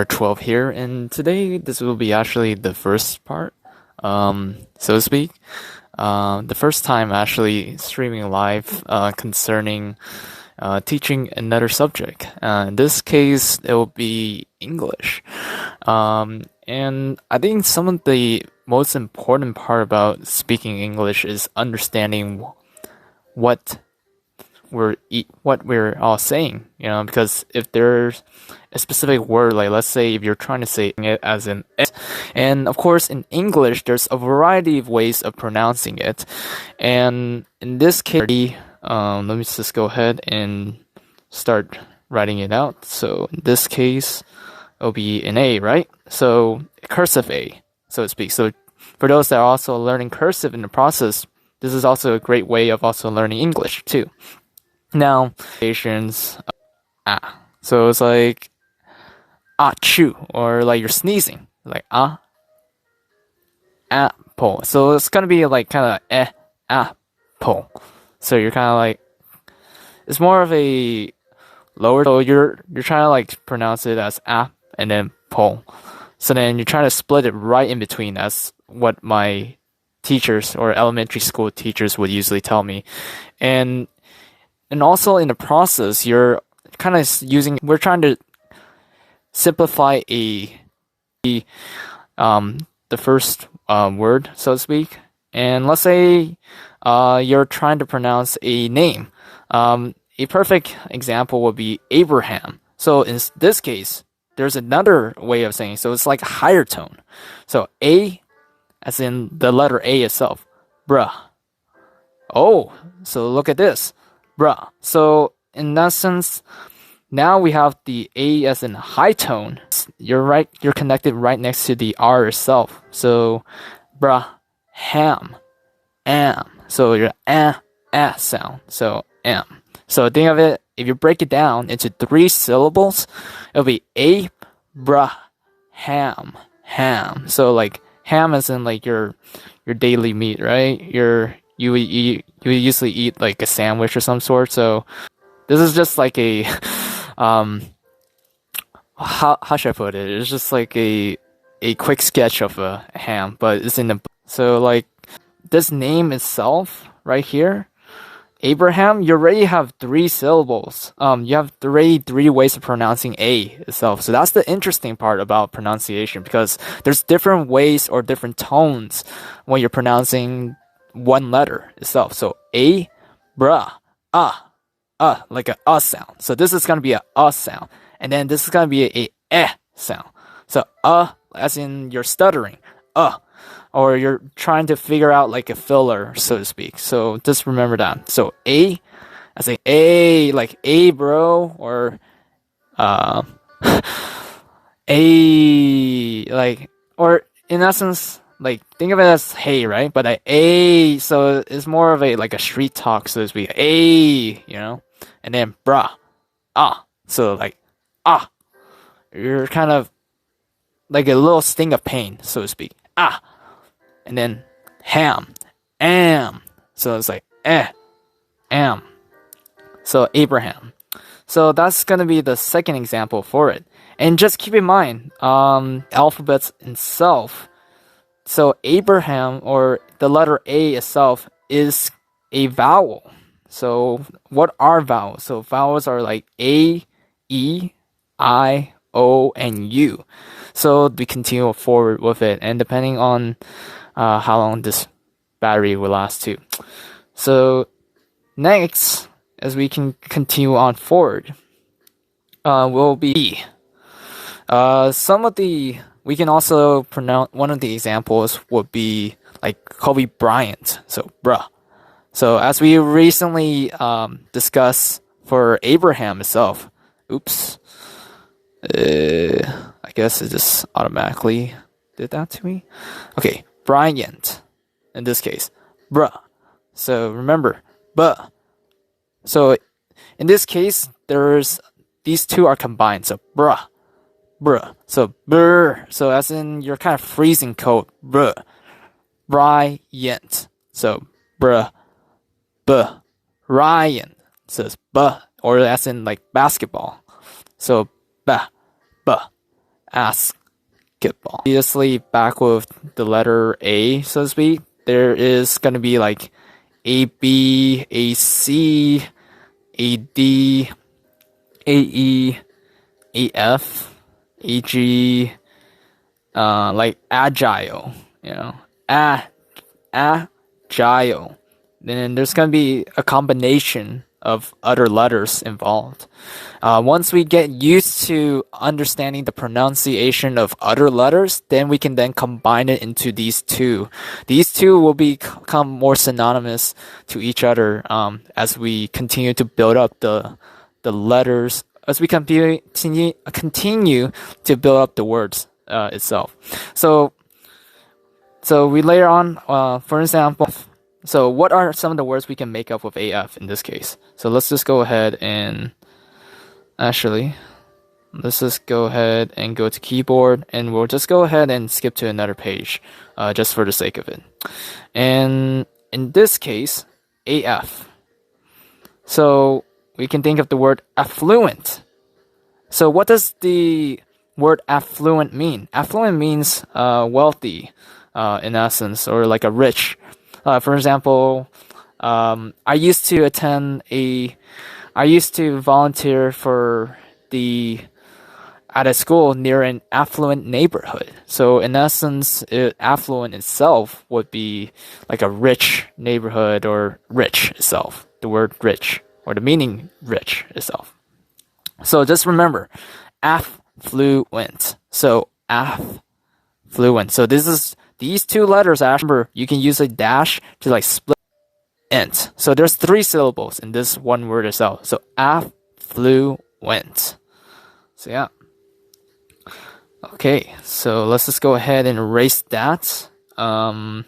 12 here, and today this will be actually the first part, so to speak. The first time actually streaming live concerning teaching another subject. In this case, it will be English. And I think some of the most important part about speaking English is understanding what we're all saying, because if there's a specific word, like let's say if you're trying to say it as an S, and of course in English there's a variety of ways of pronouncing it, and in this case, let me just go ahead and start writing it out. So in this case, it'll be an A, right? So cursive A, so to speak. So for those that are also learning cursive in the process, this is also a great way of also learning English too. Now, patients, so it's like chew, or like you're sneezing, like apple. So it's gonna be like kind of apple. So you're kind of like, it's more of a lower. So you're trying to like pronounce it as and then pole. So then you're trying to split it right in between. That's what my teachers or elementary school teachers would usually tell me, and also in the process, you're kind of we're trying to simplify the first word, so to speak. And let's say you're trying to pronounce a name. A perfect example would be Abraham. So in this case, there's another way of saying it. So it's like a higher tone. So A, as in the letter A itself. Bruh. Oh, so look at this. Bruh. So in that sense, now we have the A as in high tone. You're connected right next to the R itself. So bruh, ham, am. So your sound. So am. So think of it, if you break it down into 3 syllables, it'll be A, bruh, ham. So like ham is in like your daily meat, right? You would usually eat like a sandwich or some sort. So this is just like a how should I put it? It's just like a quick sketch of a ham, but it's in the, so like this name itself right here, Abraham, you already have 3 syllables. You have already 3 ways of pronouncing A itself. So that's the interesting part about pronunciation, because there's different ways or different tones when you're pronouncing one letter itself. So A, bruh, like a sound. So this is gonna be a sound, and then this is gonna be a sound. So as in you're stuttering, or you're trying to figure out like a filler, so to speak. So just remember that. So A, as in A, like A, bro, or A, like, or in essence, like think of it as hey, right? But A, so it's more of a like a street talk, so to speak. A, and then bruh, so like you're kind of like a little sting of pain, so to speak. And then ham, am. So it's like am. So Abraham. So that's gonna be the second example for it. And just keep in mind, alphabets itself. So Abraham, or the letter A itself, is a vowel. So what are vowels? So vowels are like A, E, I, O, and U. So we continue forward with it, and depending on how long this battery will last too. So next, as we can continue on forward, will be we can also pronounce, one of the examples would be like Kobe Bryant. So bruh. So as we recently discussed for Abraham itself, I guess it just automatically did that to me. Okay, Bryant, in this case, bruh. So remember, buh. So in this case, these 2 are combined. So bruh. So brr. So as in you're kind of freezing cold. Bruh. Bryant. So bruh. Buh. Ryan. So it's buh. Or as in like basketball. So bah. basketball. Obviously, back with the letter A, so to speak, there is going to be like AB, AC, AD, AE, AF, AG, like agile, agile. Then there's going to be a combination of other letters involved. Once we get used to understanding the pronunciation of other letters, then we can then combine it into these two. These two will become more synonymous to each other as we continue to build up the letters, as we continue to build up the words itself. So we later on, for example, so what are some of the words we can make up with AF in this case? So let's just go ahead and let's just go ahead and go to keyboard, and we'll just go ahead and skip to another page just for the sake of it. And in this case, AF. So we can think of the word affluent. So what does the word affluent mean? Affluent means wealthy in essence, or like a rich. For example, I used to volunteer at a school near an affluent neighborhood. So in essence, affluent itself would be like a rich neighborhood, or rich itself. The word rich, or the meaning rich itself. So just remember, affluent. So affluent. So these two letters, remember, you can use a dash to like split ent. So there's 3 syllables in this one word itself. So affluent. So yeah. Okay, so let's just go ahead and erase that. And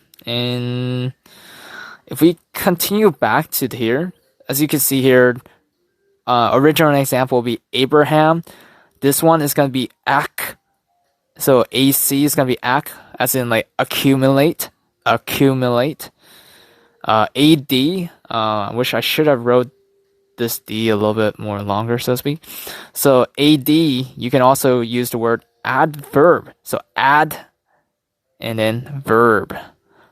if we continue back to here, as you can see here, original example will be Abraham. This one is going to be ac. So AC is going to be ac, as in like accumulate. AD, I wish I should have wrote this D a little bit more longer, so to speak. So AD, you can also use the word adverb. So add and then verb.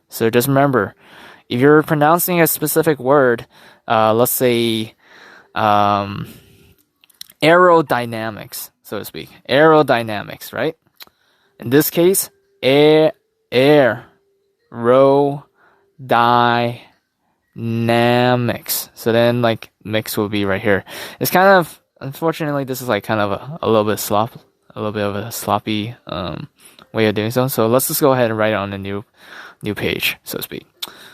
So just remember, if you're pronouncing a specific word, let's say aerodynamics, so to speak. Aerodynamics, right? In this case, dynamics. So then like mix will be right here. It's kind of, unfortunately, this is like kind of a little bit of a sloppy way of doing so. So let's just go ahead and write it on a new page, so to speak.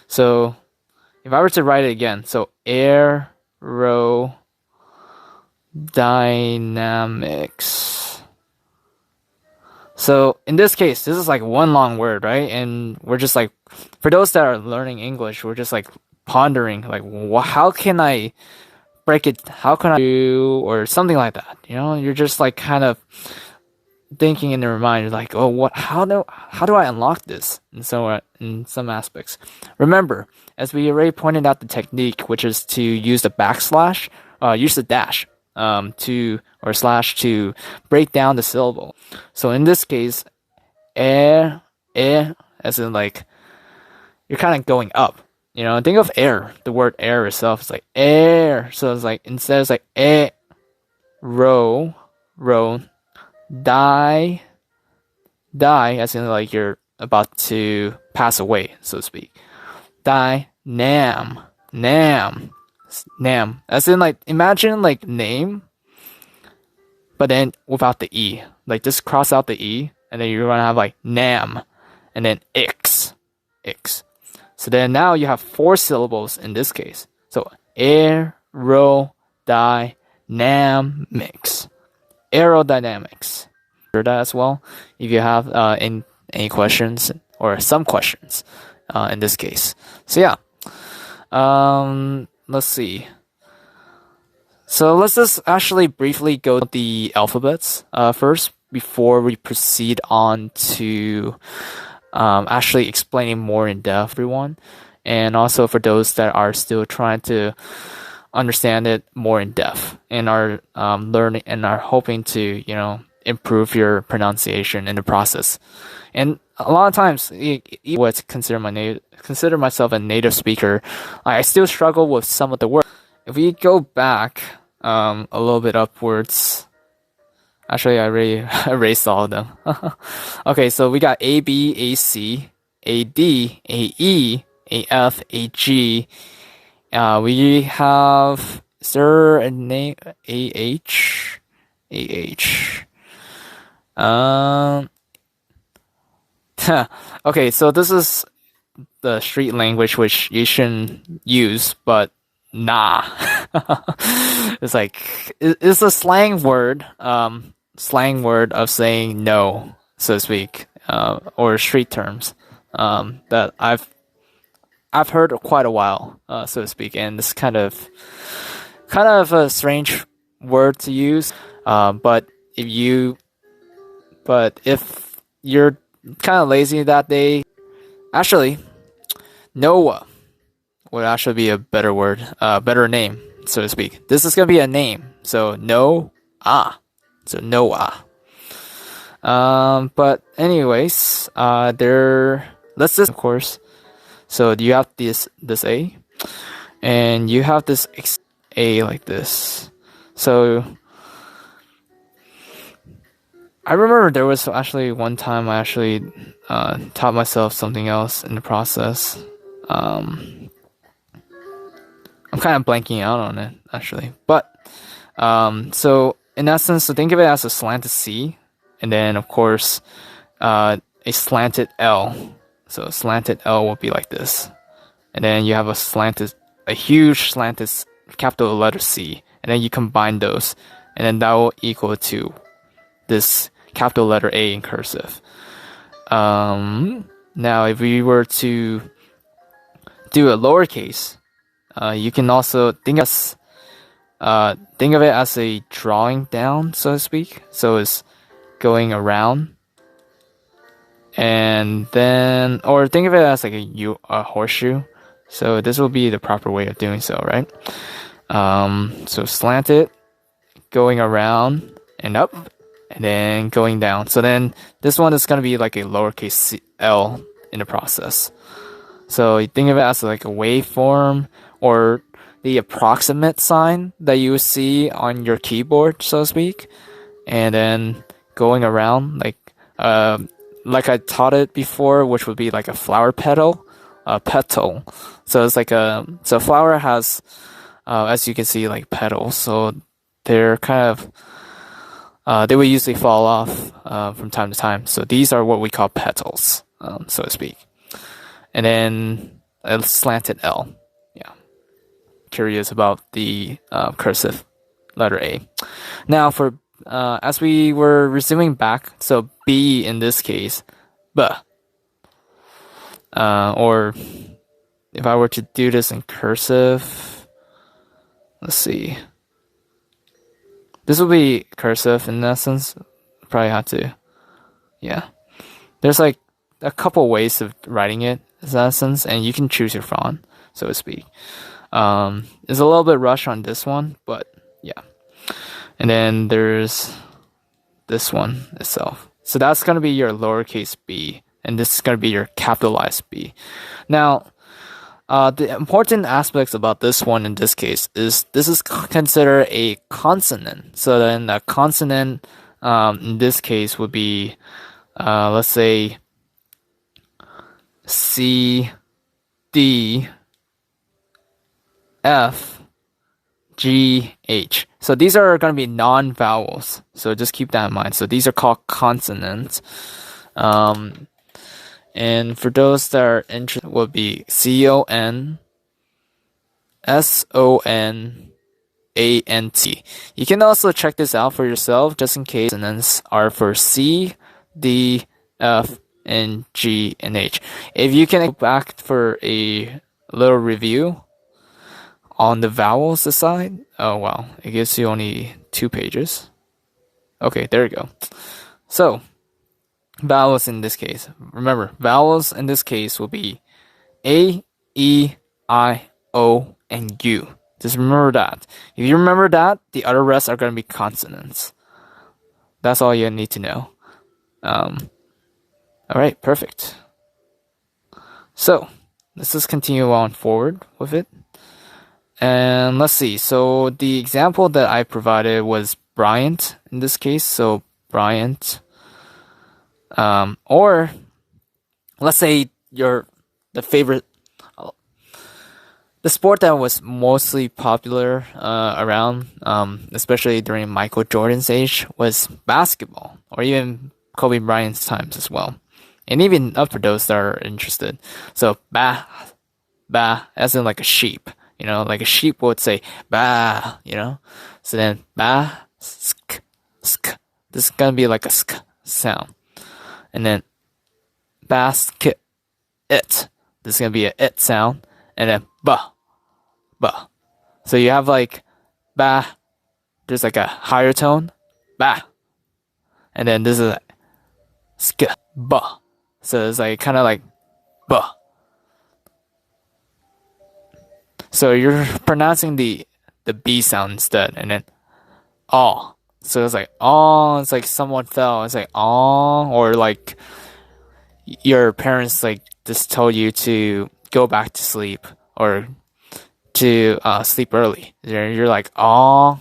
So if I were to write it again, so aerodynamics. So in this case, this is like one long word, right? And we're just like, for those that are learning English, we're just like pondering, like, how can I break it? How can I do, or something like that? You're just like kind of thinking in your mind, like, oh, how do I unlock this? And so in some aspects, remember, as we already pointed out the technique, which is to use the backslash, use the dash, or slash to break down the syllable. So in this case, as in like, you're kind of going up. Think of air. The word air itself is like air. So it's like, instead it's like row, die, as in like you're about to pass away, so to speak. Nam, as in like, imagine like name, but then without the E. Like just cross out the E, and then you're gonna have like nam, and then ix. So then now you have 4 syllables in this case. So aerodynamics. Hear that as well if you have any questions, or some questions in this case. So yeah. Let's see. So let's just actually briefly go to the alphabets first before we proceed on to actually explaining more in depth, everyone. And also for those that are still trying to understand it more in depth and are learning and are hoping to, improve your pronunciation in the process. And a lot of times, would consider myself a native speaker, I still struggle with some of the words. If we go back a little bit upwards, actually I already erased all of them. Okay, so we got A, B, A, C, A, D, A, E, A, F, A, G. We have, is there a name? A, H, A, H. Okay, so this is the street language which you shouldn't use, but nah. It's like it's a slang word of saying no, so to speak, or street terms that I've heard quite a while, so to speak, and it's kind of a strange word to use. But if you're kind of lazy that day, actually, Noah would actually be a better word, better name, so to speak. This is gonna be a name, so so Noah. But anyways, let's just, of course. So you have this A, and you have this A like this. So I remember there was actually one time I actually taught myself something else in the process. I'm kind of blanking out on it actually, but so in essence, so think of it as a slanted C, and then of course a slanted L. So a slanted L will be like this, and then you have a huge slanted capital letter C, and then you combine those, and then that will equal to this capital letter A in cursive. Now, if we were to do a lowercase, you can also think of it as a drawing down, so to speak. So it's going around, and then, or think of it as like a horseshoe. So this will be the proper way of doing so, right? So slanted, going around and up, and then going down. So then this one is going to be like a lowercase l in the process. So you think of it as like a waveform, or the approximate sign that you see on your keyboard, so to speak. And then going around like I taught it before, which would be like a flower petal. So it's like so flower has, as you can see, like petals. So they're kind of, they will usually fall off from time to time. So these are what we call petals, so to speak. And then a slanted L. Yeah. Curious about the cursive letter A. Now for as we were resuming back, so B in this case, B. Or if I were to do this in cursive, let's see. This will be cursive in essence. Probably have to, yeah. There's like a couple ways of writing it in essence, and you can choose your font, so to speak. It's a little bit rushed on this one, but yeah. And then there's this one itself. So that's going to be your lowercase b, and this is going to be your capitalized B. Now, the important aspects about this one in this case is this is considered a consonant. So then a consonant in this case would be, let's say, C, D, F, G, H. So these are going to be non-vowels. So just keep that in mind. So these are called consonants. And for those that are interested, will be C-O-N, S-O-N-A-N-T. You can also check this out for yourself, just in case consonants are for C, D, F, and G, and H. If you can go back for a little review on the vowels aside, oh wow, it gives you only 2 pages. Okay, there you go. So, vowels in this case. Remember, vowels in this case will be A, E, I, O, and U. Just remember that. If you remember that, the other rest are going to be consonants. That's all you need to know. All right, perfect. So let's just continue on forward with it. And let's see. So the example that I provided was Bryant in this case. So Bryant. Or let's say the favorite, the sport that was mostly popular around, especially during Michael Jordan's age, was basketball, or even Kobe Bryant's times as well, and even up to those that are interested. So ba, as in like a sheep, like a sheep would say ba, So then ba, sk, sk. This is gonna be like a sk sound, and then basket, it. This is gonna be a it sound, and then ba. So you have like ba, there's like a higher tone, ba, and then this is like sk, ba. So it's like kind of like ba. So you're pronouncing the B sound instead, and then oh. So it's like oh, it's like someone fell. It's like oh, or like your parents like just told you to go back to sleep or to sleep early. You're like oh.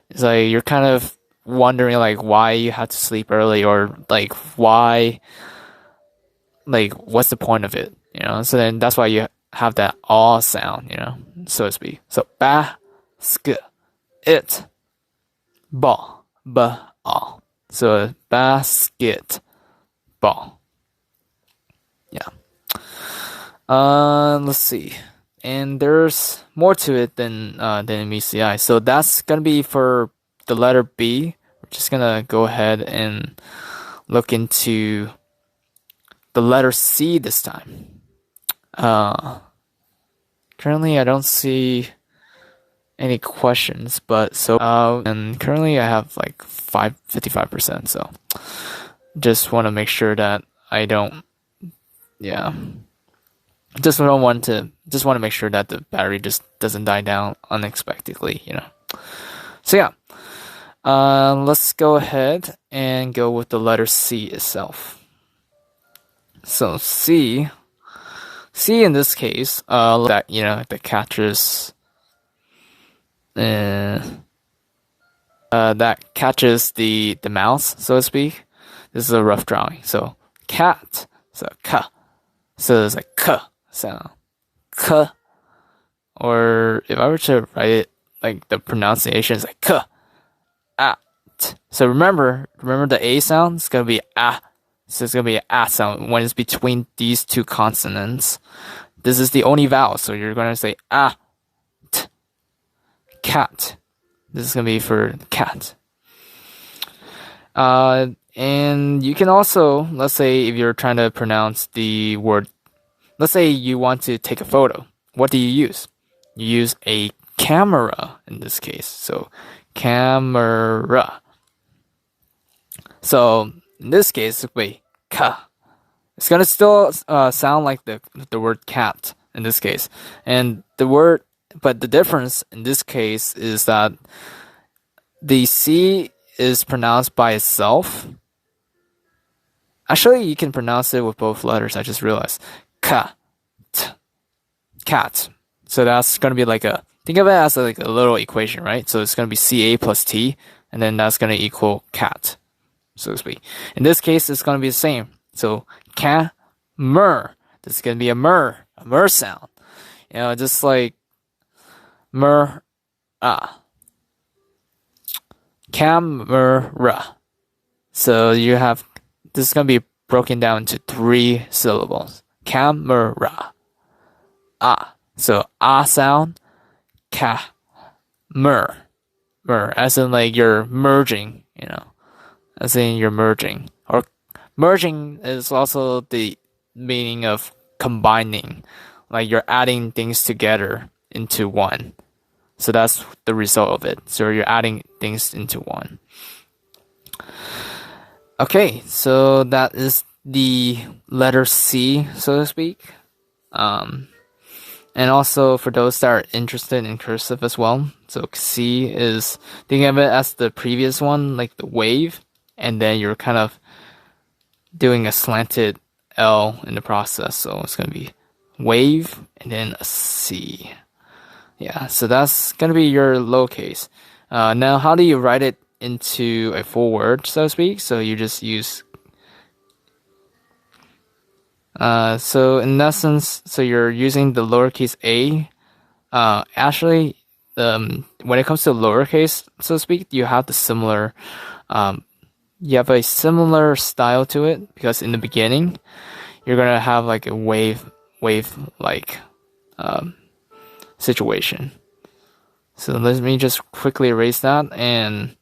It's like you're kind of wondering like why you have to sleep early, or like why, like what's the point of it, So then that's why you have that all sound, so to speak. So ba, sk, it, ball, ba, all. So basket, ball. Yeah. Let's see. And there's more to it than meets the eye. So that's gonna be for the letter B. We're just gonna go ahead and look into the letter C this time. Currently I don't see any questions, but and currently I have like 55%. So just want to make sure that I don't, yeah. Just want to make sure that the battery just doesn't die down unexpectedly, So yeah, let's go ahead and go with the letter C itself. So C in this case, that catches, that catches the mouse, so to speak. This is a rough drawing. So cat, so ka, so it's like k sound, k. Or if I were to write it like the pronunciation is like k, at. So remember the A sound is gonna be ah. So it's gonna be an ah sound when it's between these two consonants. This is the only vowel, so you're gonna say ah, t, cat. This is gonna be for cat. And you can also, let's say if you're trying to pronounce the word, let's say you want to take a photo. What do you use? You use a camera in this case. So camera. So in this case, wait, ka. It's gonna still sound like the word cat in this case, and but the difference in this case is that the C is pronounced by itself. Actually, you can pronounce it with both letters. I just realized ka, t, cat. So that's gonna be like think of it as like a little equation, right? So it's gonna be CA plus T, and then that's gonna equal cat, so to speak. In this case, it's gonna be the same. So mer. This is gonna be a mer sound. Just like mer, camera. So you have, this is gonna be broken down into 3 syllables. Camera. So sound, mer, as in like you're merging, as in you're merging. Or merging is also the meaning of combining, like you're adding things together into one. So that's the result of it. So you're adding things into one. Okay, so that is the letter C, so to speak. And also for those that are interested in cursive as well, so C is, think of it as the previous one, like the wave, and then you're kind of doing a slanted L in the process. So it's going to be wave and then a C. Yeah, so that's going to be your lowercase. Now, how do you write it into a full word, so to speak? So you just use so in essence, so you're using the lowercase a. Actually, when it comes to lowercase, so to speak, you have you have a similar style to it because in the beginning, you're gonna have like a wave like situation. So let me just quickly erase that, and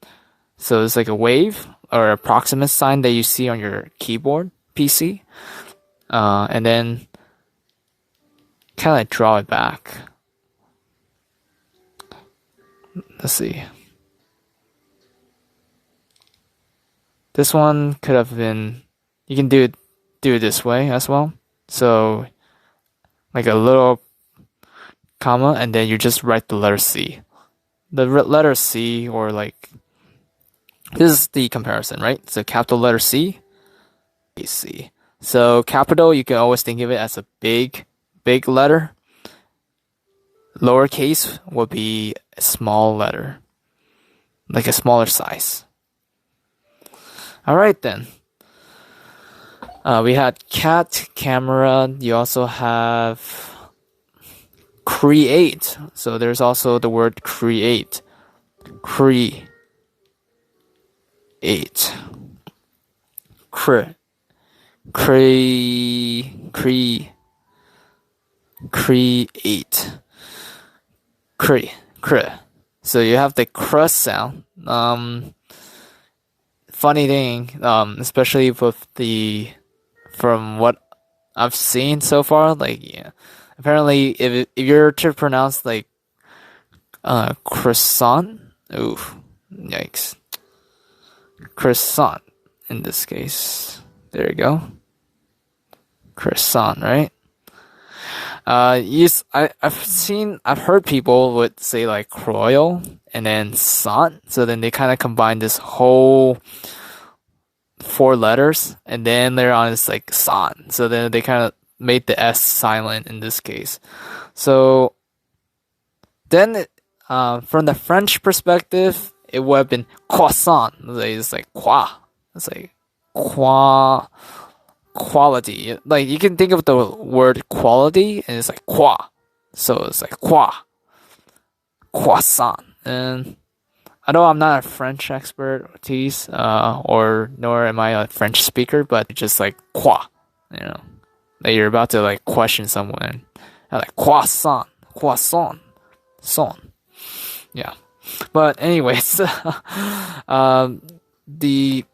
so it's like a wave or approximate sign that you see on your keyboard PC. And then kind of like draw it back. Let's see. This one could have been, you can do it this way as well. So like a little comma, and then you just write the letter C. The letter C, or like, this is the comparison, right? So capital letter C, C. So capital, you can always think of it as a big letter. Lowercase will be a small letter, like a smaller size. All right then. We had cat, camera. You also have create. So there's also the word create. Create. Create. So you have the cr sound. Funny thing, especially with from what I've seen so far, like, yeah, apparently if you're to pronounce like croissant, oof, yikes, croissant in this case. There you go, croissant, right? Yes, I've heard people would say like croil and then sant, so then they kind of combine this whole 4 letters, and then later on it's like sant, so then they kind of made the S silent in this case. So then, from the French perspective, it would have been croissant. It's like quoi. It's like qua. Quality. Like, you can think of the word quality, and it's like qua. So it's like qua. Croissant. And although I'm not a French expert, or nor am I a French speaker, but it's just like qua. You know, that you're about to like question someone. Like croissant. Croissant. Son. Yeah. But anyways, the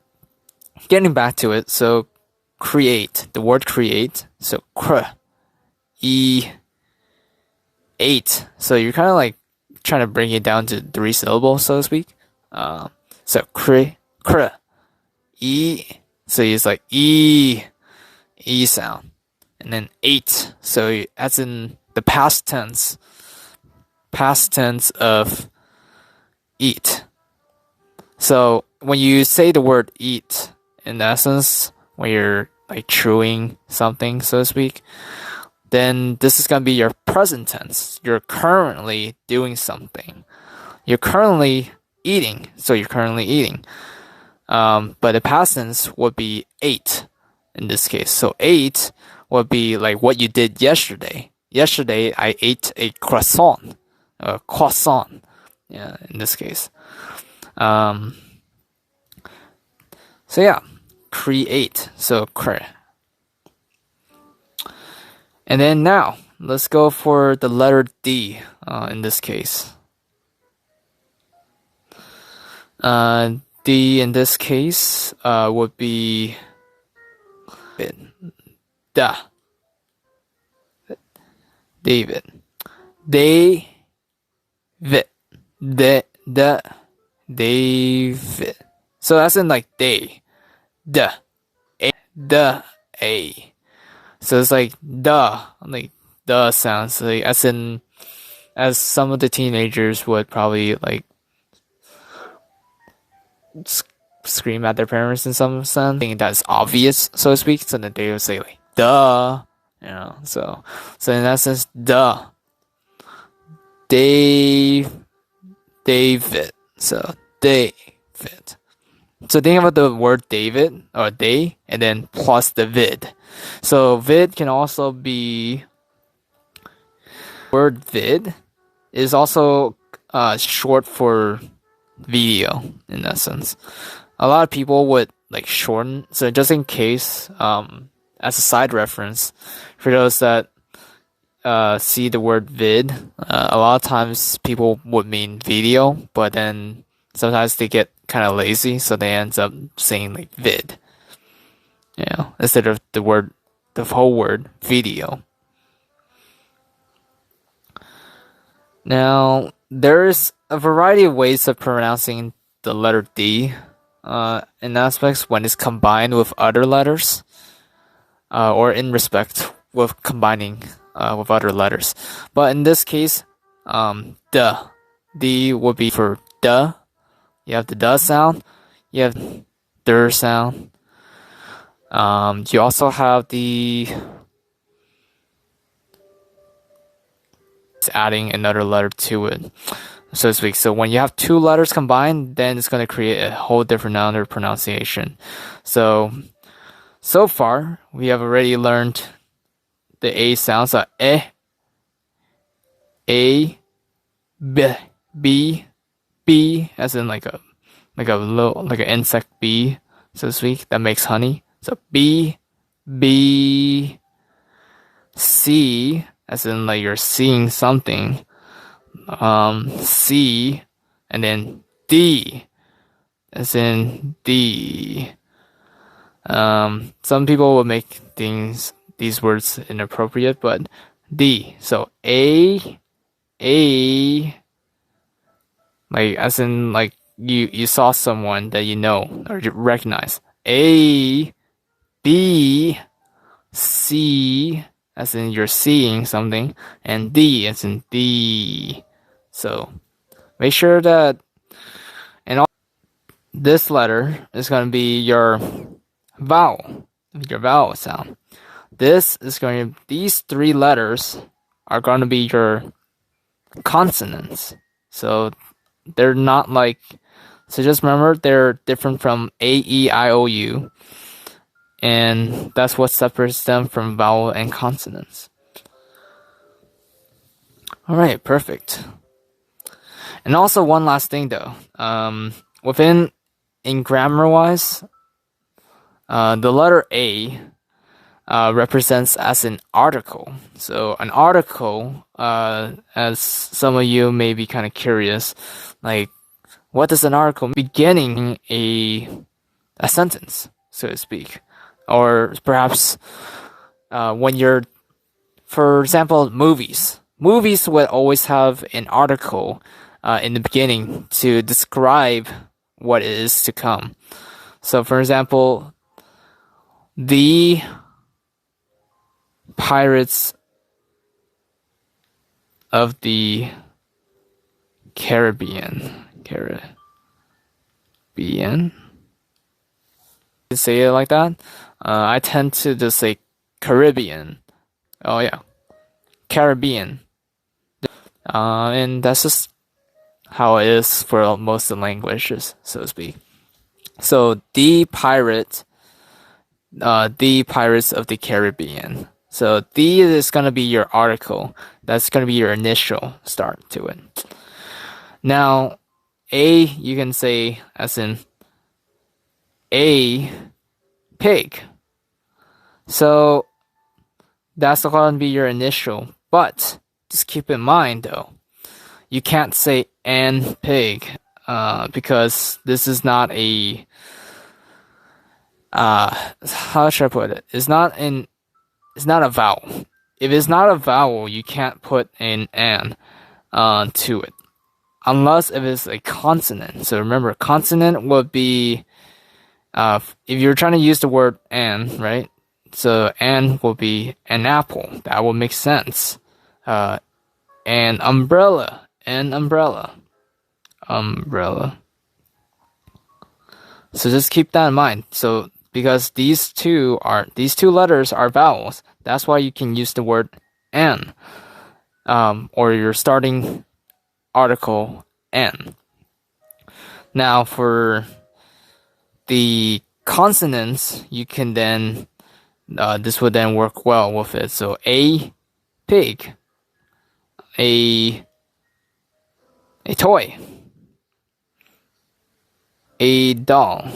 getting back to it, so create, the word create, so eight. So you're kind of like trying to bring it down to 3 syllables, so to speak. So e. So it's like e sound, and then 8. So as in the past tense of eat. So when you say the word eat, in essence, when you're like chewing something, so to speak, then this is going to be your present tense. You're currently doing something. You're currently eating, so you're currently eating. But the past tense would be ate in this case. So ate would be like what you did yesterday. Yesterday, I ate a croissant. Yeah, in this case. So yeah, create. So and then now let's go for the letter D. In this case, D in this case would be da. David. David. David. So that's in like day. A. So it's like like the sounds, like as some of the teenagers would probably like scream at their parents in some sense, thing that's obvious, so to speak. So then they would say like duh, So in that sense, duh, Dave, David. So David. So think about the word David or they, and then plus the vid. So vid can also be word vid is also short for video in that sense. A lot of people would like shorten. So just in case, as a side reference, for those that see the word vid, a lot of times people would mean video, but then sometimes they get kind of lazy, so they end up saying like vid, instead of the whole word video. Now, there's a variety of ways of pronouncing the letter D in aspects when it's combined with other letters, or in respect with combining with other letters. But in this case, D would be for duh. You have the duh sound. You have der sound. You also have the adding another letter to it, so to speak. So when you have two letters combined, then it's going to create a whole different other pronunciation. So far, we have already learned the A sounds are A, B, B, as in like an insect bee, so to speak, that makes honey. So B, C, as in like you're seeing something. C, and then D, as in D. Some people will make these words inappropriate, but D. So A, like as in like you saw someone that you know or you recognize. A, B, C, as in you're seeing something, and D as in D. So make sure that, and this letter is going to be your vowel sound. These three letters are going to be your consonants. So they're not like, so just remember they're different from A, E, I, O, U. And that's what separates them from vowel and consonants. Alright, perfect. And also one last thing though. In grammar-wise, the letter A represents as an article. So an article, as some of you may be kind of curious, like what does an article mean? Beginning a sentence, so to speak. Or perhaps when you're, for example, movies. Movies would always have an article in the beginning to describe what is to come. So, for example, the Pirates of the Caribbean. Say it like that. I tend to just say Caribbean. Oh yeah, Caribbean. And that's just how it is for most of the languages, so to speak. So the Pirates of the Caribbean. So the is gonna be your article. That's gonna be your initial start to it. Now, A you can say as in a pig. So that's going to be your initial. But just keep in mind though, you can't say an pig because this is not a how should I put it? It's not a vowel. If it's not a vowel, you can't put an to it. Unless if it's a consonant. So remember, consonant would be if you're trying to use the word an, right? So an will be an apple. That would make sense. An umbrella. An umbrella. Umbrella. So just keep that in mind. So because these two letters are vowels, that's why you can use the word an, or your starting article an. Now for the consonants, you can then this would then work well with it. So a pig, a toy, a doll.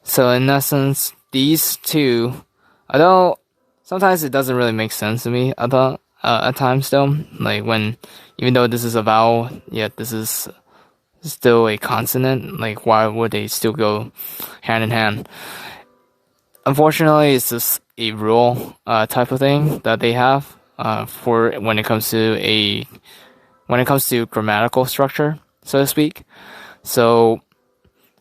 So in essence, these two, although sometimes it doesn't really make sense to me at times though, like when, even though this is a vowel, yet this is still a consonant, like why would they still go hand in hand? Unfortunately, it's just a rule type of thing that they have for when it comes to grammatical structure, so to speak. So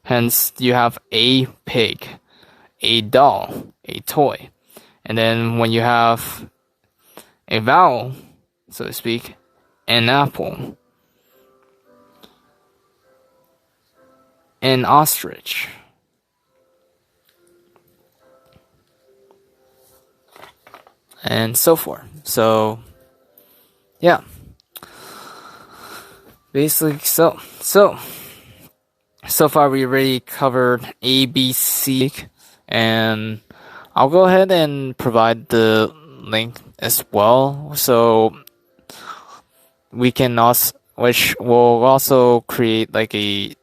hence you have a pig, a doll, a toy. And then when you have a vowel, so to speak, an apple, an ostrich, and so forth. So, yeah. Basically, so far we already covered A, B, C, and I'll go ahead and provide the link as well. So we can also, which will also create like a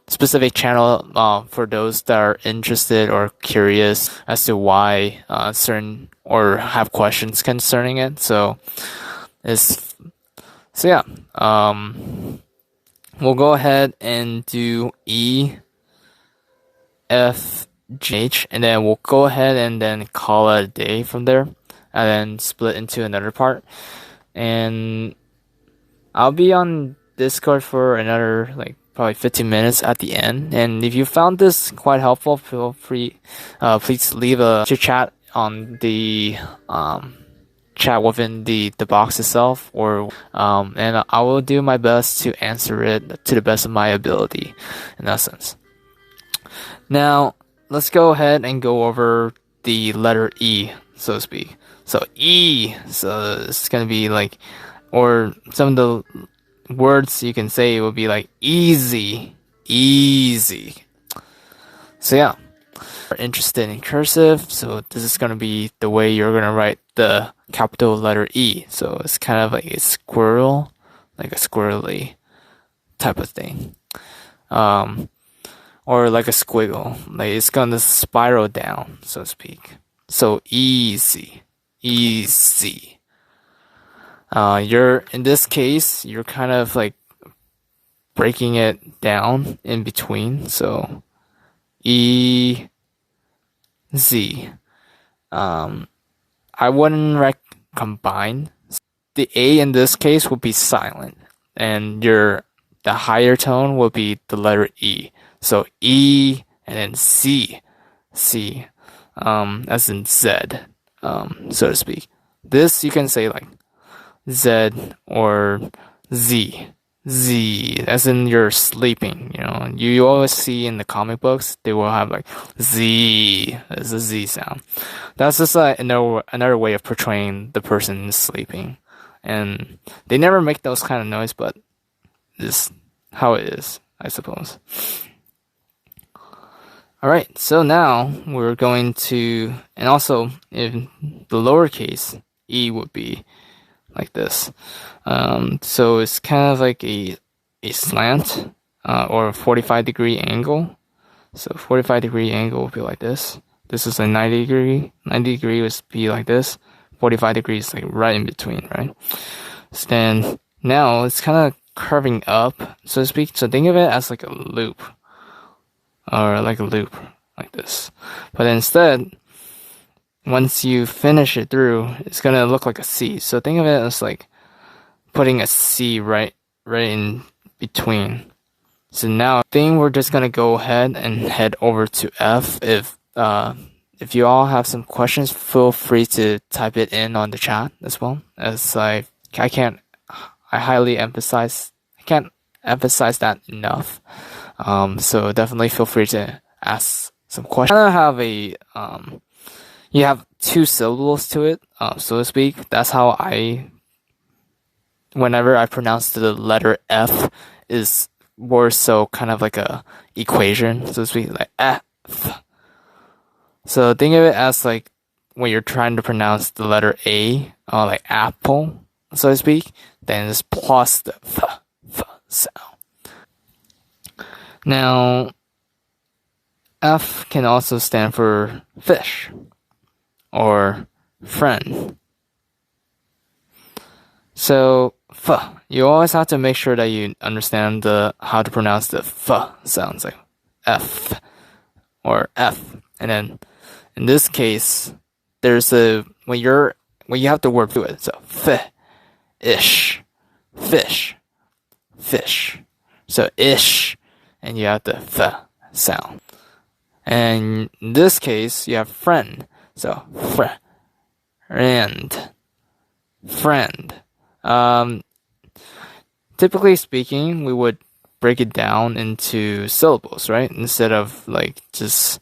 specific channel for those that are interested or curious as to why certain or have questions concerning it. So yeah. We'll go ahead and do E, F, G, H, and then we'll go ahead and then call it a day from there, and then split into another part. And I'll be on Discord for another like probably 15 minutes at the end. And if you found this quite helpful, feel free, please leave a chat on the chat within the box itself, or and I will do my best to answer it to the best of my ability, in essence. Now let's go ahead and go over the letter E, so to speak. So E, so it's gonna be like, or some of the words you can say will be like easy, easy. So yeah, if you're interested in cursive, so this is gonna be the way you're gonna write the capital letter E. So it's kind of like a squirrel, like a squirrely type of thing. Or like a squiggle, like it's gonna spiral down, so to speak. So easy, easy. In this case, you're kind of like breaking it down in between. So E, Z. I wouldn't combine. The A in this case will be silent, and the higher tone will be the letter E. So E and then C, as in Z, so to speak. This you can say like Z or Z, as in you're sleeping. You know, you always see in the comic books they will have like Z as a Z sound. That's just another way of portraying the person sleeping, and they never make those kind of noise, but this how it is, I suppose. Alright, so now we're going to, and also in the lowercase, E would be like this. So it's kind of like a slant, or a 45-degree angle. So 45-degree angle would be like this. This is a 90 degree. 90 degree would be like this. 45 degrees like right in between, right? So then now it's kind of curving up, so to speak. So think of it as like a loop, or like a loop like this. But instead, once you finish it through, it's gonna look like a C. So think of it as like putting a C right in between. So now I think we're just gonna go ahead and head over to F if if you all have some questions, feel free to type it in on the chat as well. As I can't emphasize that enough. So definitely feel free to ask some questions. I have you have two syllables to it, so to speak. That's how whenever I pronounce the letter F, is more so kind of like a equation, so to speak, like F. So think of it as like when you're trying to pronounce the letter A, like apple, so to speak, then it's plus the f sound. Now, F can also stand for fish or friend. So, you always have to make sure that you understand how to pronounce the f sounds, like F or F. And then in this case, there's when you have the word to it, so ish, fish, fish. So ish, and you have the f sound. And in this case, you have friend, so friend. Typically speaking, we would break it down into syllables, right? Instead of like just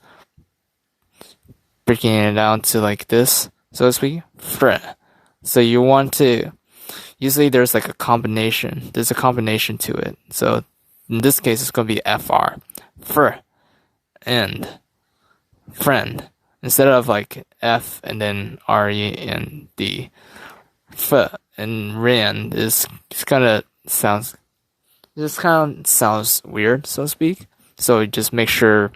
breaking it down to like this, so to speak, So you want to, usually there's like a combination. There's a combination to it. So in this case, it's going to be FR, and friend. Instead of like F and then REND, F and rand is kind of sounds weird, so to speak. So just make sure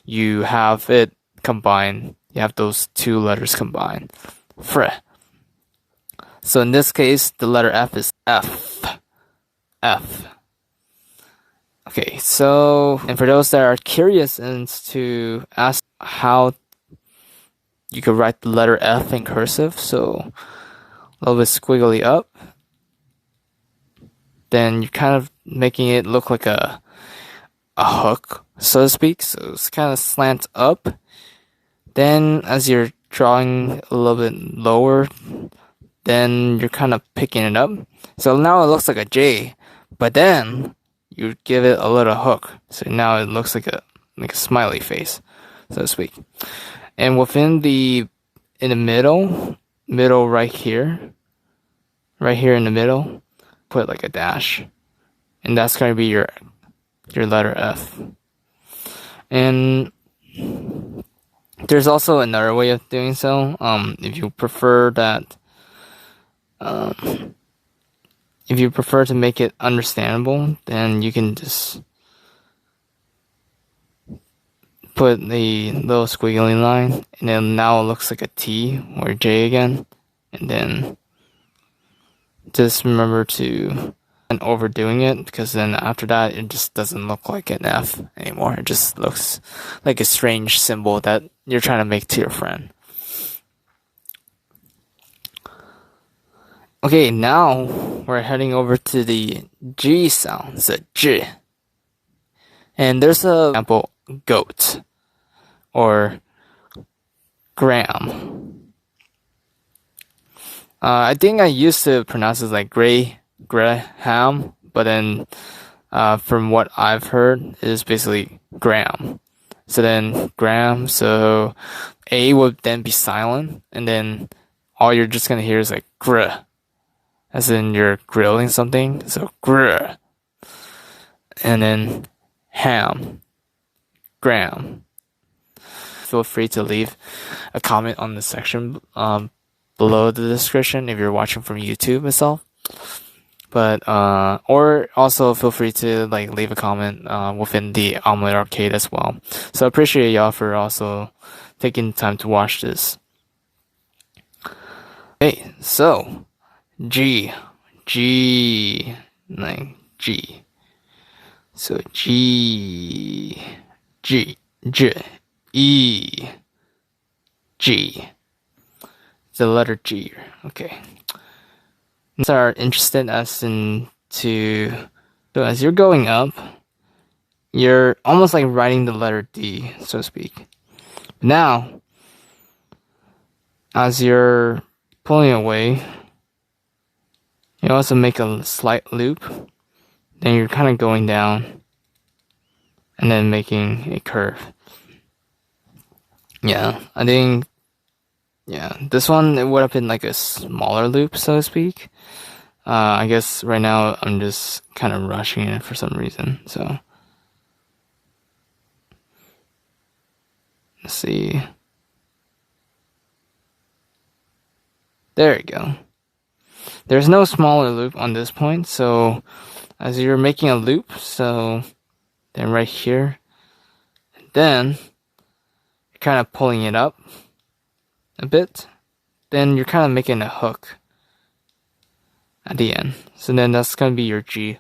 you have it combined. You have those two letters combined. So in this case, the letter F is F. Okay, so, and for those that are curious and to ask how you could write the letter F in cursive, so a little bit squiggly up, then you're kind of making it look like a hook, so to speak. So it's kind of slant up. Then as you're drawing a little bit lower, then you're kind of picking it up. So now it looks like a J, but then you give it a little hook. So now it looks like a smiley face, so to speak. And in the middle right here in the middle, put like a dash. And that's going to be your letter F. And there's also another way of doing so. If you prefer that, if you prefer to make it understandable, then you can just put the little squiggly line, and then now it looks like a T or a J again. And then just remember to and overdoing it, because then after that it just doesn't look like an F anymore. It just looks like a strange symbol that you're trying to make to your friend. Okay, now we're heading over to the G sound, the J. And there's a example, goat or gram. I think I used to pronounce it like Graham, but then from what I've heard, it is basically gram. So then gram, so A would then be silent, and then all you're just gonna hear is like gr, as in you're grilling something, so gr. And then ham, gram. Feel free to leave a comment on the section below the description if you're watching from YouTube itself. But or also feel free to like leave a comment within the Omelette Arcade as well. So I appreciate y'all for also taking time to watch this. Okay, so G, like G. So G, J, E, G. The letter G. Okay. Are interested as you're going up, you're almost like writing the letter D, so to speak. Now, as you're pulling away, you also make a slight loop. Then you're kind of going down and then making a curve. Yeah, I think, yeah, this one, it would have been like a smaller loop, so to speak. I guess right now I'm just kind of rushing it for some reason, so. Let's see. There you go. There's no smaller loop on this point, so as you're making a loop, so then right here, then you're kind of pulling it up a bit, then you're kind of making a hook at the end. So then that's going to be your G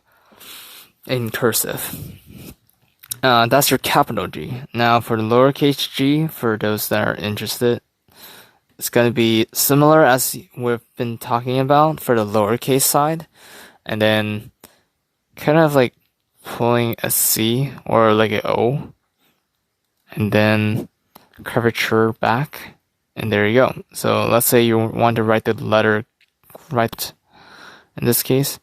in cursive. That's your capital G. Now for the lowercase g, for those that are interested, it's going to be similar as we've been talking about for the lowercase side. And then kind of like pulling a C or like an O. And then curvature back. And there you go. So let's say you want to write the letter right in this case.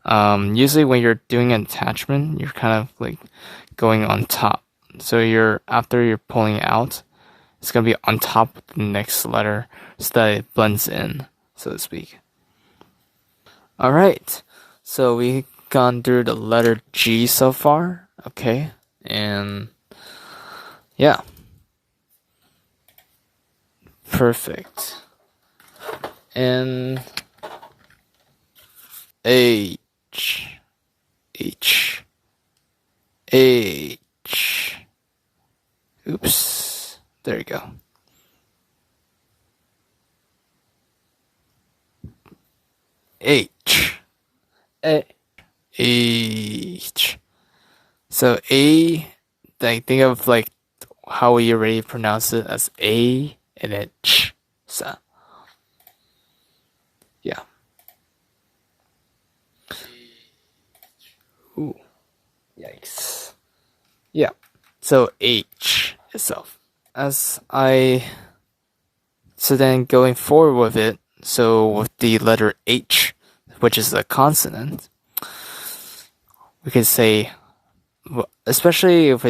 Usually when you're doing an attachment, you're kind of like going on top. So after you're pulling out, it's going to be on top of the next letter so that it blends in, so to speak. Alright, so we've gone through the letter G so far. Okay, and yeah. Perfect. And H, H, H. Oops. There you go. H. A. H. So A, like think of like how we already pronounce it as A and then ch. So yeah. Ooh. Yikes. Yeah. So H itself. So then going forward with it, so with the letter H, which is a consonant, we can say, especially if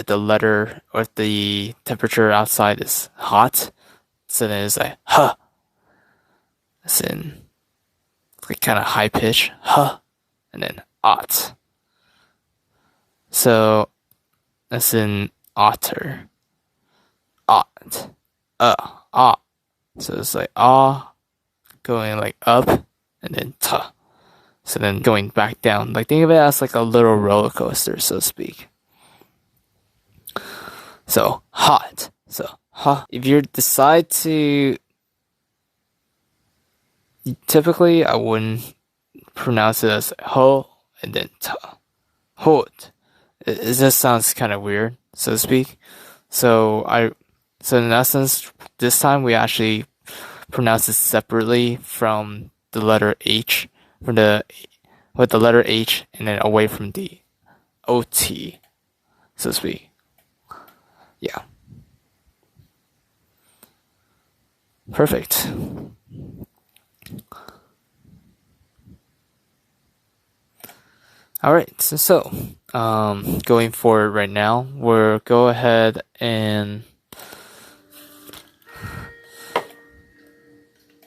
the letter or the temperature outside is hot, so then it's like huh, as in like kind of high pitch, huh, and then ot. So as in otter, ot, ah. So it's like ah, going like up, and then ta. So then going back down. Like think of it as like a little roller coaster, so to speak. So hot. So ha. If you decide to, typically I wouldn't pronounce it as ho and then ta. Hot. It just sounds kind of weird, so to speak. So in essence, this time we actually pronounce it separately from the letter H, with the letter H, and then away from the OT, so to speak. Yeah. Perfect. Alright, so going forward right now, we'll go ahead and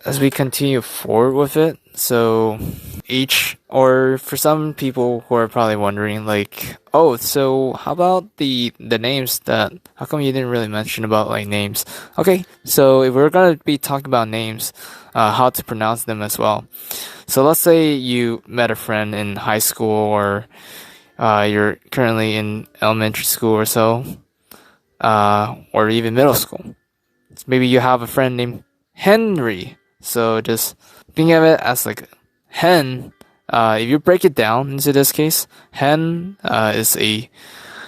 as we continue forward with it, so or for some people who are probably wondering, like, oh, so how about the names how come you didn't really mention about like names? Okay, so if we're gonna be talking about names, how to pronounce them as well. So let's say you met a friend in high school, or you're currently in elementary school or so, or even middle school. Maybe you have a friend named Henry. So just think of it as like hen. If you break it down into this case, hen is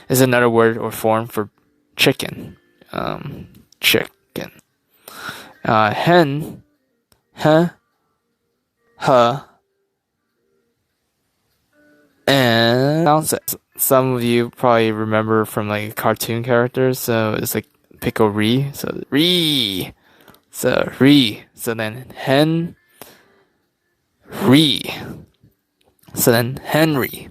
another word or form for chicken. Chicken. Hen, huh, huh, and some of you probably remember from like cartoon characters. So it's like pickle re. So re. So re. So then Henry. So then Henry.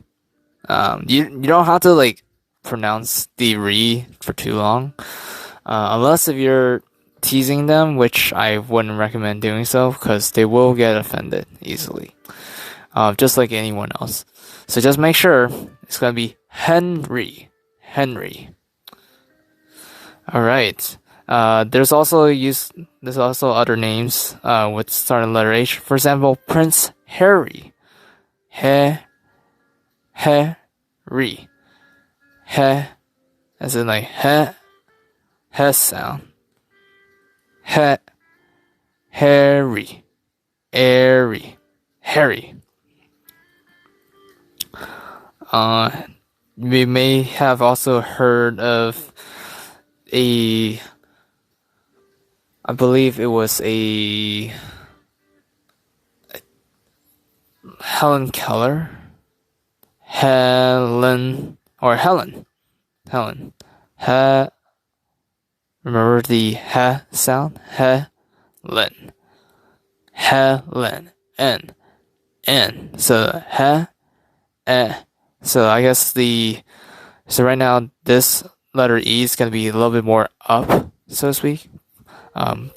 You don't have to like pronounce the re for too long, unless if you're teasing them, which I wouldn't recommend doing so because they will get offended easily, just like anyone else. So just make sure it's gonna be Henry. Henry. All right. There's also other names with starting letter H. For example, Prince Harry. Harry. He. As in like he sound. Harry. Airy. Harry. We may have also heard of I believe it was a Helen Keller. Helen. Helen. He. Remember the he sound? Helen. Helen. N. So he. So I guess so right now this letter E is gonna be a little bit more up, so to speak.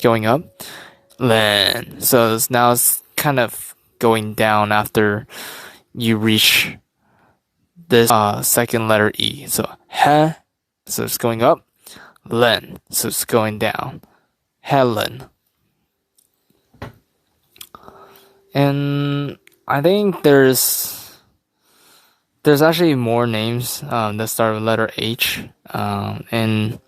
Going up. Len. So now it's kind of going down after you reach this second letter E. So he. So it's going up. Len. So it's going down. Helen. And I think there's actually more names that start with letter H, and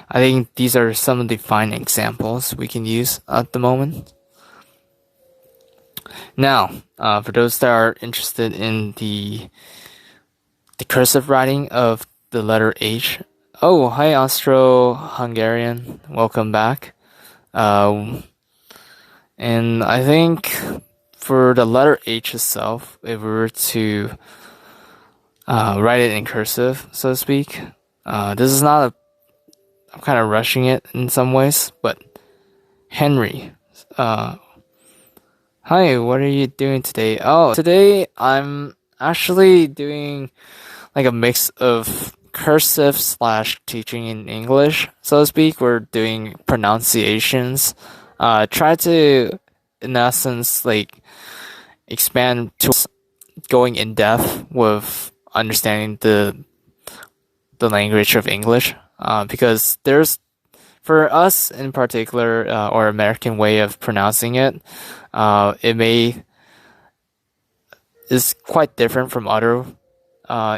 I think these are some of the fine examples we can use at the moment. Now, for those that are interested in the cursive writing of the letter H, oh, hi Austro-Hungarian, welcome back. And I think for the letter H itself, if we were to write it in cursive, so to speak, this is not I'm kind of rushing it in some ways, but Henry. Hi, what are you doing today? Oh, today I'm actually doing like a mix of cursive / teaching in English, so to speak. We're doing pronunciations. Try to, in essence, like expand to going in depth with understanding the language of English. Because there's, for us in particular, or American way of pronouncing it, is quite different from other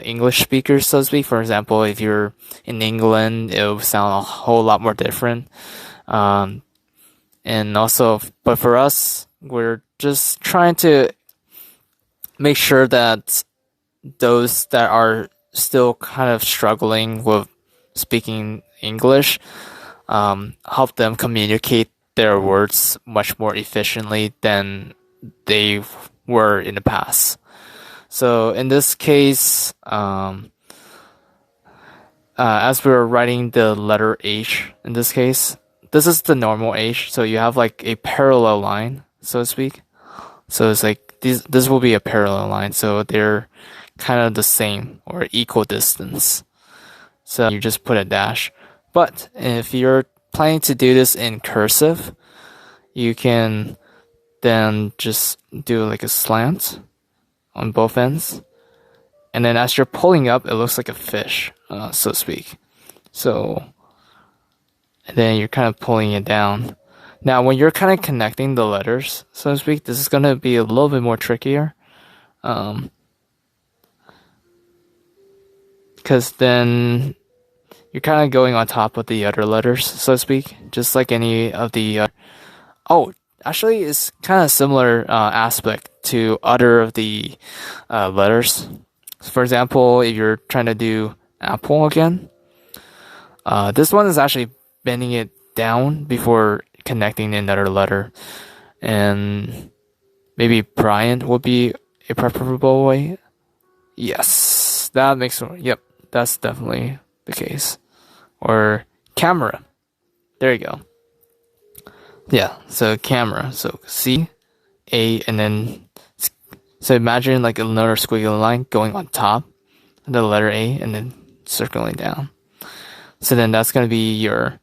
English speakers, so to speak. For example, if you're in England, it will sound a whole lot more different. And also, but for us, we're just trying to make sure that those that are still kind of struggling with speaking English, help them communicate their words much more efficiently than they were in the past. So in this case, as we're writing the letter H, in this case, this is the normal H, so you have like a parallel line, so to speak. So it's like this will be a parallel line, so they're kind of the same or equal distance. So you just put a dash. But if you're planning to do this in cursive, you can then just do like a slant on both ends. And then as you're pulling up, it looks like a fish, so to speak. So, and then you're kind of pulling it down. Now, when you're kind of connecting the letters, so to speak, this is going to be a little bit more trickier. Because then you're kind of going on top of the other letters, so to speak, just like any of the. Oh, actually, it's kind of similar aspect to other of the letters. For example, if you're trying to do apple again, this one is actually bending it down before connecting another letter, and maybe Brian would be a preferable way. Yes, that makes sense. Yep, that's definitely the case. Or camera. There you go. Yeah, so camera. So C, A, and then so imagine like another squiggly line going on top of the letter A and then circling down. So then that's gonna be your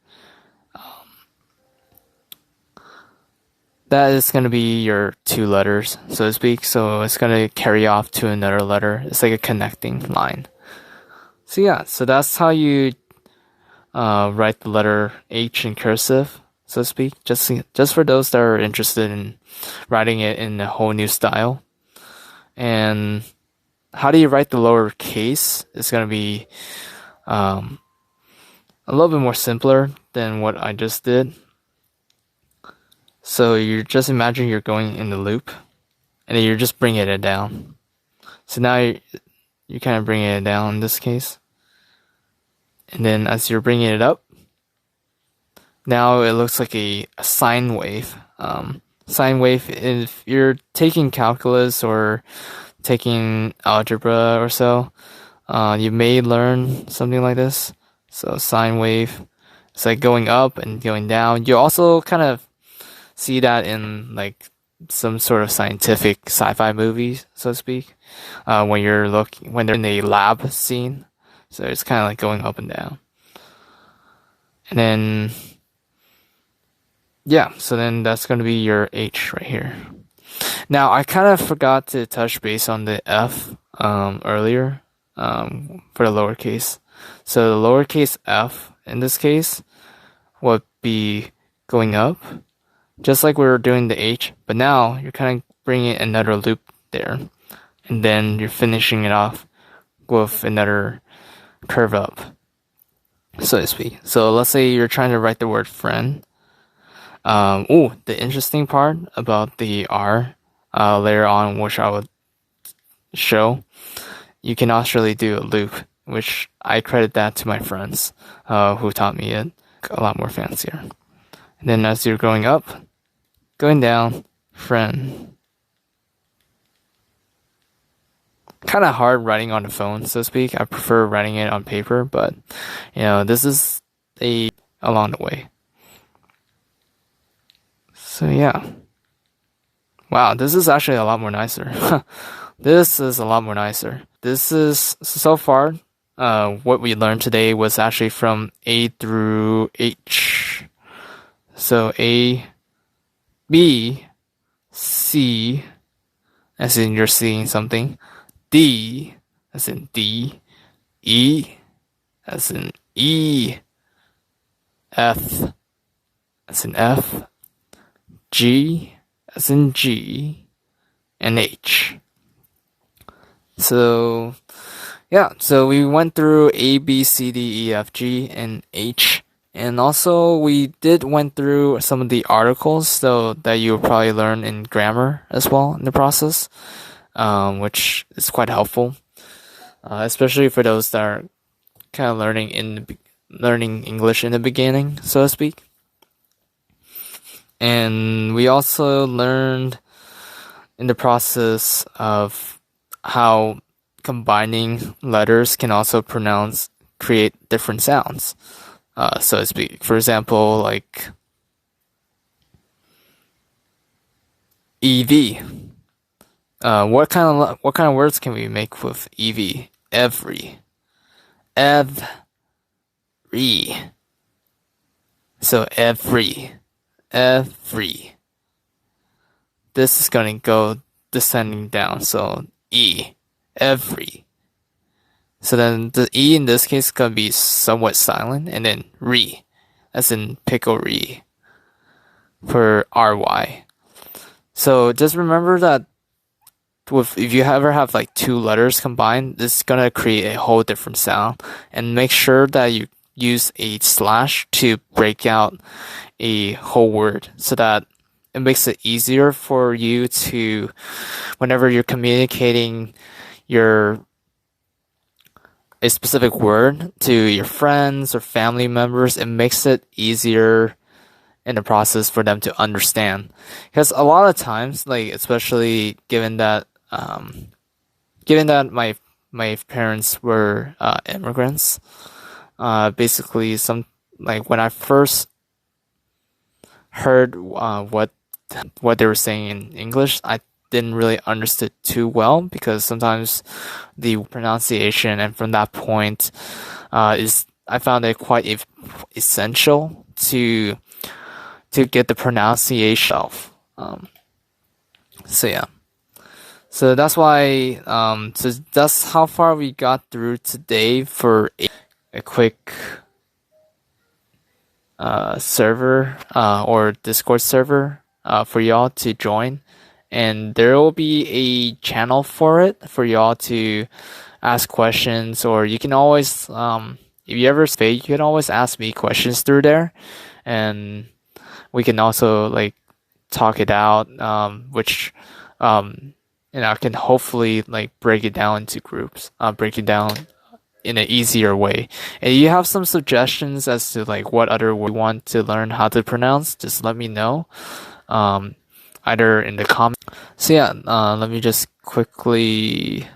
that is gonna be your two letters, so to speak. So it's gonna carry off to another letter. It's like a connecting line. So yeah, so that's how you write the letter H in cursive, so to speak. Just for those that are interested in writing it in a whole new style. And how do you write the lowercase? It's gonna be a little bit more simpler than what I just did. So you just imagine you're going in the loop, and then you're just bringing it down. So now you're kind of bringing it down in this case. And then as you're bringing it up, now it looks like a sine wave. Sine wave, if you're taking calculus or taking algebra or so, you may learn something like this. So sine wave, it's like going up and going down. You also kind of see that in like some sort of scientific sci-fi movies, so to speak, when they're in a lab scene. So it's kind of like going up and down. And then, yeah, so then that's going to be your H right here. Now, I kind of forgot to touch base on the F earlier for the lowercase. So the lowercase f in this case would be going up, just like we were doing the H, but now you're kind of bringing another loop there, and then you're finishing it off with another curve up, so to speak. So let's say you're trying to write the word friend. The interesting part about the R later on, which I would show, you can actually do a loop, which I credit that to my friends who taught me it a lot more fancier. And then as you're going up, going down, friend. Kind of hard writing on the phone, so to speak. I prefer writing it on paper, but this is along the way. So yeah. Wow, this is actually a lot more nicer. This is a lot more nicer. This is so far. What we learned today was actually from A through H. So A, B, C, as in you're seeing something. D, as in D. E, as in E. F, as in F. G, as in G. And H. So, yeah, so we went through A, B, C, D, E, F, G, and H. And also, we went through some of the articles, so that you'll probably learn in grammar as well in the process, which is quite helpful, especially for those that are kind of learning English in the beginning, so to speak. And we also learned in the process of how combining letters can also create different sounds, so to speak. For example, like EV. What kind of words can we make with EV? Every. So every. This is going to go descending down. So E. Every. So then the E in this case is going to be somewhat silent, and then re, as in pickle re, for RY. So just remember that if you ever have like two letters combined, this is going to create a whole different sound. And make sure that you use a slash to break out a whole word, so that it makes it easier for you to, whenever you're communicating a specific word to your friends or family members, it makes it easier in the process for them to understand. Because a lot of times, like especially given that my parents were basically when I first heard what they were saying in English, I didn't really understood too well because sometimes the pronunciation, and from that point, is I found it quite essential to get the pronunciation of. So yeah. So that's why, so that's how far we got through today for a quick server or Discord server for y'all to join. And there will be a channel for it for y'all to ask questions, or you can always, if you ever say, you can always ask me questions through there. And we can also like talk it out, which, and I can hopefully like break it down into groups, break it down in an easier way. And you have some suggestions as to like what other word you want to learn how to pronounce, just let me know. Either in the comments. So yeah, let me just quickly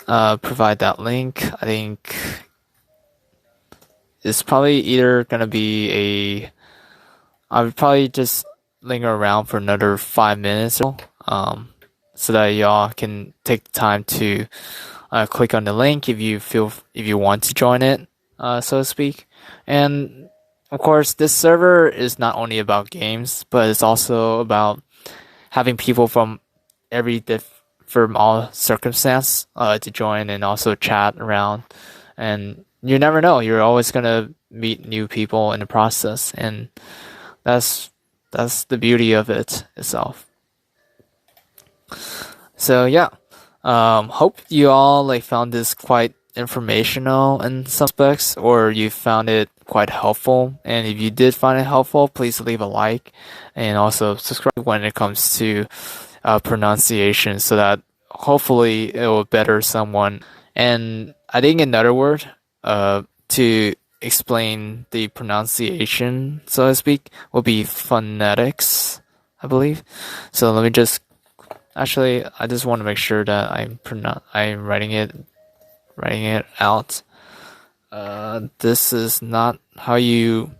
provide that link. I think it's probably either gonna be I would probably just linger around for another 5 minutes or so that y'all can take the time to click on the link if you want to join it, so to speak. And of course, this server is not only about games, but it's also about having people from from all circumstance to join and also chat around. And you never know, you're always gonna meet new people in the process, and that's the beauty of it itself. So yeah, hope you all like found this quite informational in some aspects, or you found it quite helpful. And if you did find it helpful, please leave a like and also subscribe when it comes to pronunciation, so that hopefully it will better someone. And I think another word to explain the pronunciation, so to speak, will be phonetics, I believe. So let me just actually, I just want to make sure that I'm writing it out. This is not how you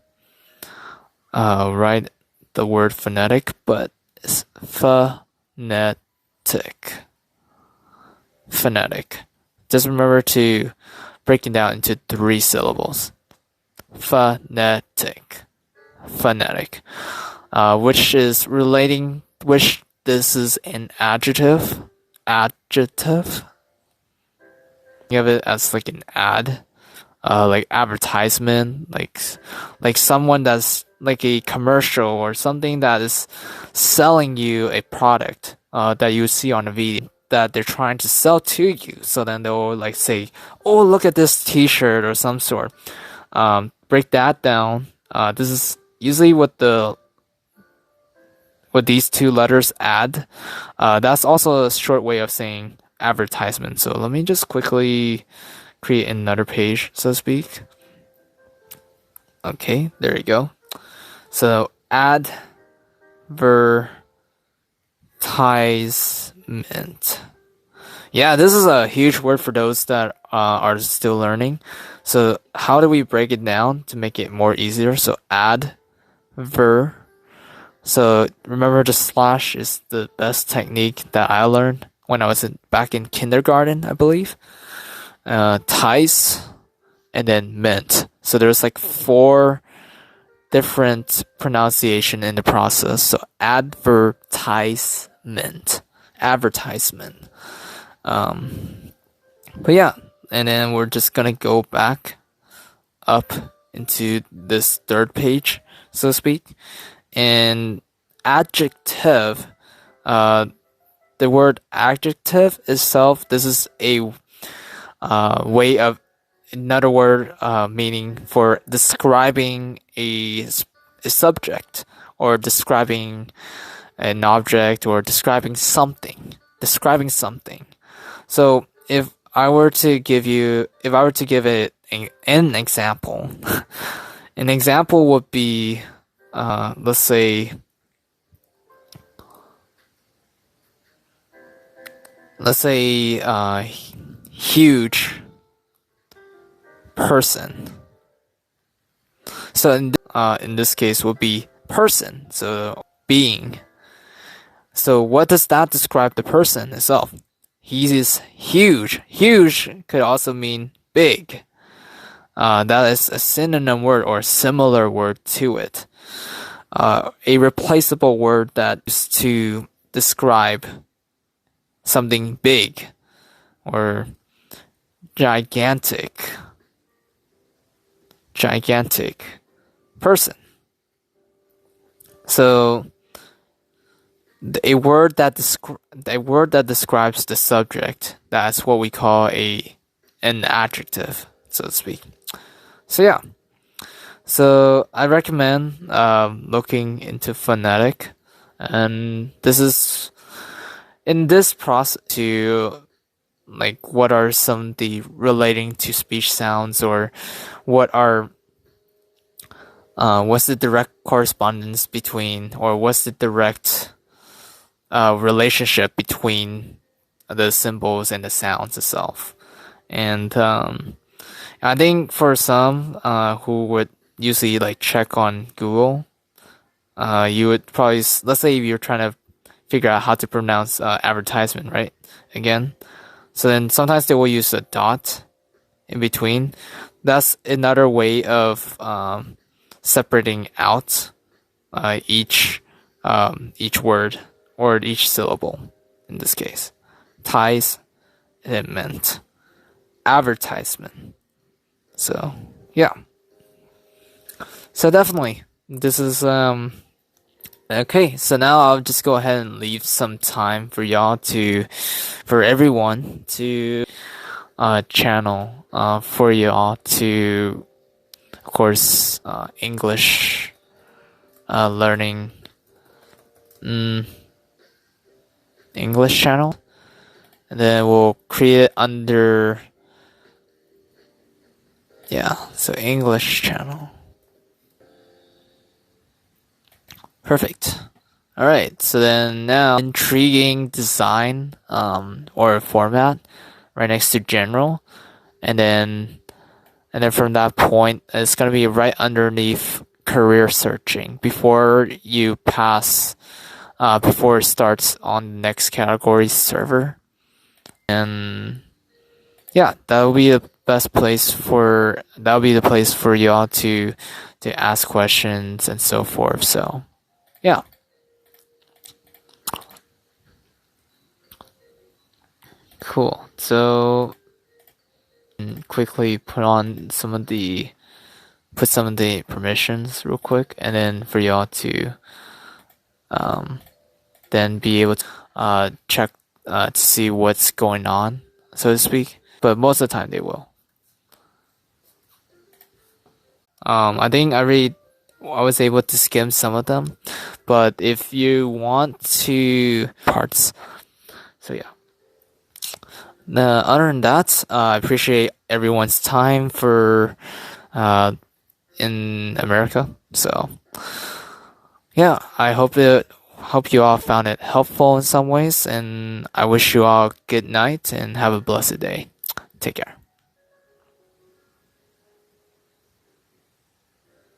write the word phonetic, but it's phonetic. Phonetic. Just remember to break it down into 3 syllables. Phonetic. Phonetic. Which is relating, which this is an adjective. Adjective. Think of it as like an ad, like advertisement, like someone that's like a commercial or something that is selling you a product that you see on a video that they're trying to sell to you. So then they'll like say, "Oh, look at this T-shirt" or some sort. Break that down. This is usually what these 2 letters add. That's also a short way of saying advertisement. So let me just quickly create another page, so to speak. Okay, there you go. So advertisement. Yeah, this is a huge word for those that are still learning. So how do we break it down to make it more easier? So adver. So remember, the slash is the best technique that I learned when I was back in kindergarten, I believe. Ties, and then ment. So there's like 4 different pronunciation in the process. So advertisement. But yeah, and then we're just gonna go back up into this 3rd page, so to speak. And adjective, the word adjective itself, this is a way of another word meaning for describing a subject, or describing an object, or describing something. So if I were to give it an example, an example would be, let's say huge person. So in this case would be person, so being. So what does that describe the person itself? He is huge. Huge could also mean big. That is a synonym word or similar word to it. A replaceable word that is to describe something big or gigantic. Gigantic person. So a word that describes the subject, that's what we call an adjective, so to speak. So yeah. So I recommend looking into phonetic, and this is in this process to like what are some of the relating to speech sounds, or what are what's the direct correspondence between, or what's the direct relationship between the symbols and the sounds itself. And I think for some who would usually like check on Google, you would probably, let's say if you're trying to figure out how to pronounce advertisement, right? Again, so then sometimes they will use a dot in between. That's another way of separating out each word or each syllable. In this case, ties, it meant advertisement. So yeah. So definitely, this is okay. So now I'll just go ahead and leave some time for everyone to channel for y'all to, of course, English learning English channel, and then we'll create it under so English channel. Perfect. All right. So then now intriguing design or format right next to general, and then from that point it's gonna be right underneath career searching before you pass before it starts on the next category server. And yeah, that will be the place for y'all to ask questions and so forth. So yeah. Cool. So quickly put some of the permissions real quick, and then for y'all to then be able to check to see what's going on, so to speak. But most of the time they will. I think I was able to skim some of them, but if you want to parts, so yeah. Other than that, I appreciate everyone's time for in America. So yeah, I hope you all found it helpful in some ways, and I wish you all good night and have a blessed day. Take care.